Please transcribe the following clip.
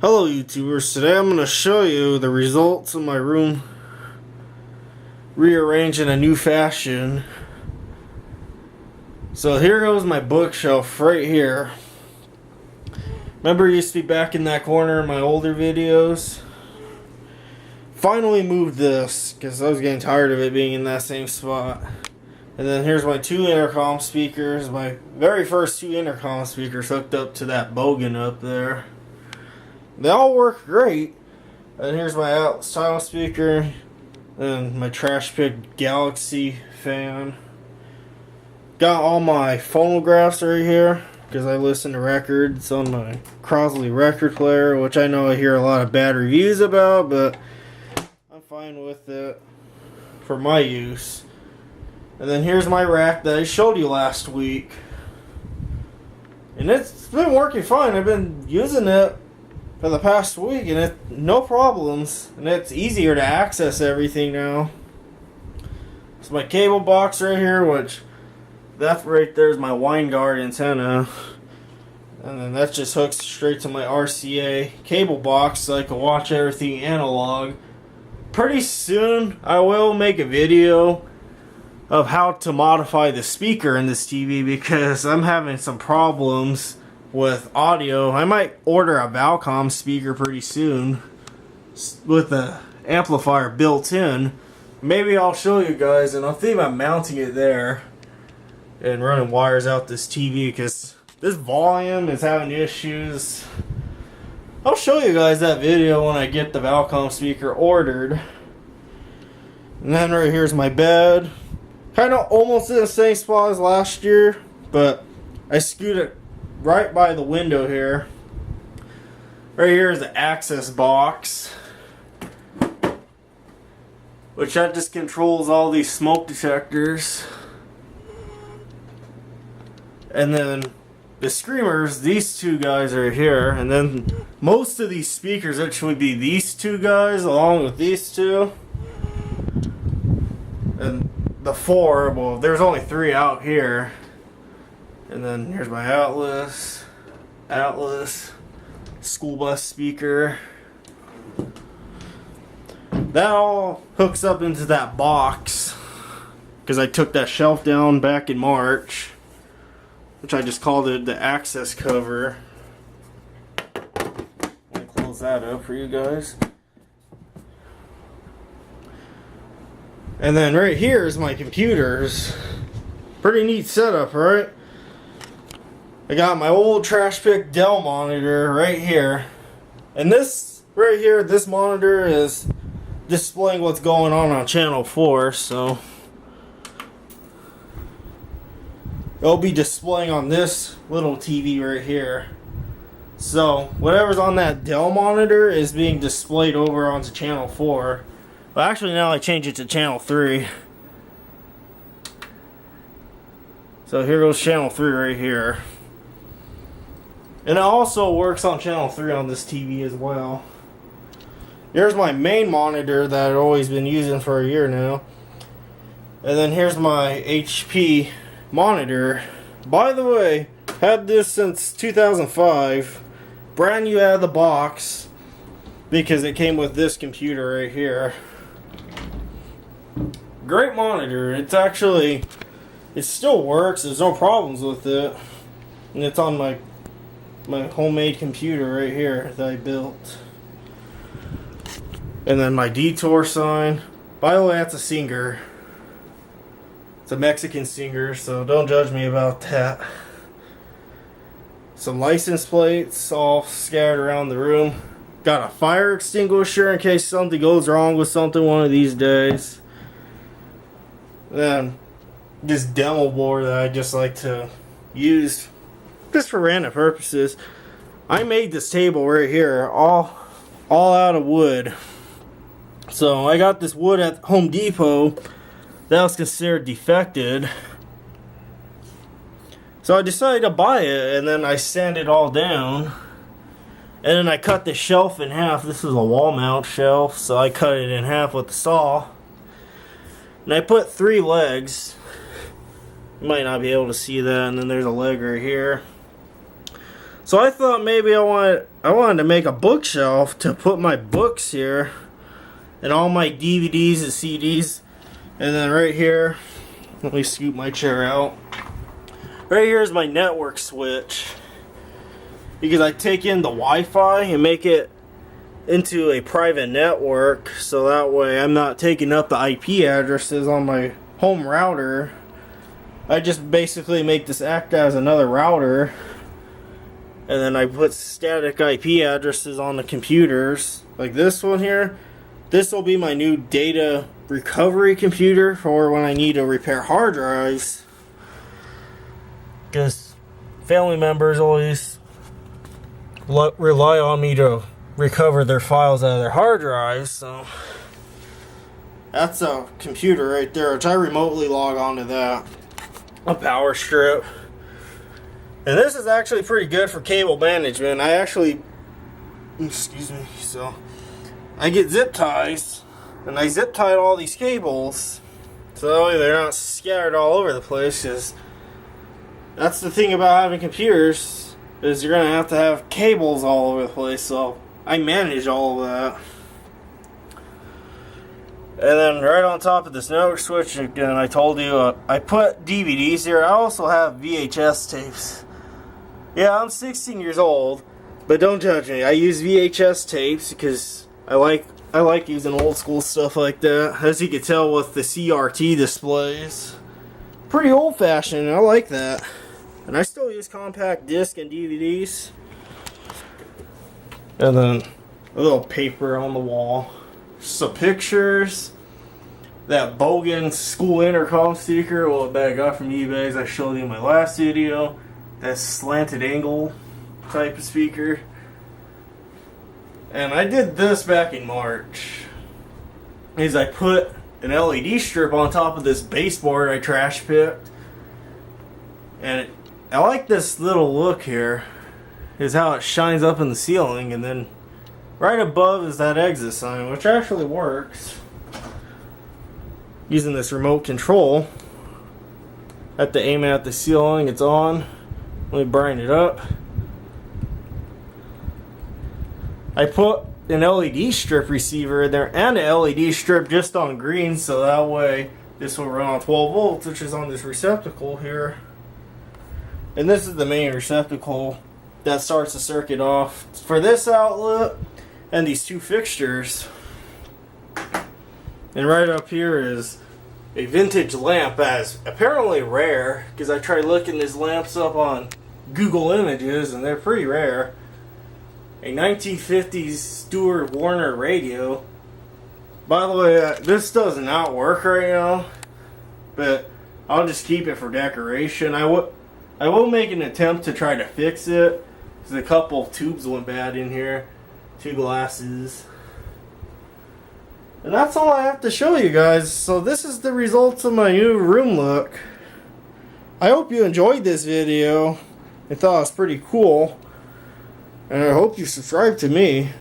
Hello YouTubers, today I'm going to show you the results of my room rearranged in a new fashion. So here goes my bookshelf right here. Remember it used to be back in that corner in my older videos? Finally moved this because I was getting tired of it being in that same spot. And then here's my two intercom speakers, my very first two intercom speakers hooked up to that Bogan up there. They all work great. And here's my Atlas style speaker and my Trash Pick Galaxy fan. Got all my phonographs right here because I listen to records on my Crosley record player, which I know I hear a lot of bad reviews about, but I'm fine with it for my use. And then here's my rack that I showed you last week. And it's been working fine. I've been using it for the past week and it no problems, and it's easier to access everything now. It's my cable box right here, which that right there is my Winegard antenna, and then that just hooks straight to my RCA cable box so I can watch everything analog. Pretty soon I will make a video of how to modify the speaker in this TV because I'm having some problems with audio. I might order a Valcom speaker pretty soon with the amplifier built in. Maybe I'll show you guys, and I'm thinking about mounting it there and running wires out this TV because this volume is having issues. I'll show you guys that video when I get the Valcom speaker ordered. And then right here's my bed. Kind of almost in the same spot as last year, but I scooted it right by the window here. Right here is the access box, which that just controls all these smoke detectors. And then the screamers, these two guys are here, and then most of these speakers actually be these two guys along with these two. And the four, well, there's only three out here. And then here's my Atlas, school bus speaker. That all hooks up into that box because I took that shelf down back in March, which I just called it the access cover. Let me close that up for you guys. And then right here is my computers. Pretty neat setup, right? I got my old Trash Pick Dell monitor right here. And this right here, this monitor is displaying what's going on channel 4, so it'll be displaying on this little TV right here. So whatever's on that Dell monitor is being displayed over onto channel 4. Well, actually now I change it to channel 3. So here goes channel 3 right here. And it also works on channel 3 on this TV as well. Here's my main monitor that I've always been using for a year now. And then here's my HP monitor. By the way, had this since 2005. Brand new out of the box because it came with this computer right here. Great monitor. It's actually, it still works. There's no problems with it. And it's on my homemade computer right here that I built. And then my Detour sign. By the way, that's a Singer. It's a Mexican Singer, so don't judge me about that. Some license plates all scattered around the room. Got a fire extinguisher in case something goes wrong with something one of these days. Then this demo board that I just like to use just for random purposes. I made this table right here all out of wood. So I got this wood at Home Depot that was considered defected. So I decided to buy it, and then I sanded it all down. And then I cut the shelf in half. This is a wall mount shelf, so I cut it in half with the saw. And I put 3 legs. You might not be able to see that, and then there's a leg right here. So I thought maybe I wanted to make a bookshelf to put my books here and all my DVDs and CDs. And then right here, let me scoot my chair out. Right here is my network switch, because I take in the Wi-Fi and make it into a private network, so that way I'm not taking up the IP addresses on my home router. I just basically make this act as another router, and then I put static IP addresses on the computers, like this one here. This will be my new data recovery computer for when I need to repair hard drives, because family members always rely on me to recover their files out of their hard drives. So that's a computer right there, which I remotely log onto that. A power strip. And this is actually pretty good for cable management. I actually, excuse me, so I get zip ties, and I zip tied all these cables so that way they're not scattered all over the place, because that's the thing about having computers, is you're going to have cables all over the place. So I manage all of that. And then right on top of this network switch, again, I told you, I put DVDs here. I also have VHS tapes. Yeah, I'm 16 years old, but don't judge me. I use VHS tapes because I like using old school stuff like that. As you can tell with the CRT displays. Pretty old fashioned, I like that. And I still use compact disc and DVDs. And then a little paper on the wall. Some pictures. That Bogan school intercom speaker, well, that I got from eBay, as I showed you in my last video. That slanted angle type of speaker. And I did this back in March. Is I put an LED strip on top of this baseboard I trash picked. And I like this little look here. Is how it shines up in the ceiling, and then right above is that exit sign, which actually works. Using this remote control. I have to aim it at the ceiling, it's on. Let me brighten it up. I put an LED strip receiver in there and an LED strip just on green, so that way this will run on 12 volts, which is on this receptacle here. And this is the main receptacle that starts the circuit off for this outlet and these two fixtures. And right up here is a vintage lamp, as apparently rare, because I tried looking these lamps up on Google Images and they're pretty rare. A 1950s Stewart Warner radio. By the way, this does not work right now, but I'll just keep it for decoration. I will make an attempt to try to fix it, because a couple of tubes went bad in here. 2 glasses. And that's all I have to show you guys. So this is the results of my new room look. I hope you enjoyed this video. I thought it was pretty cool. And I hope you subscribe to me.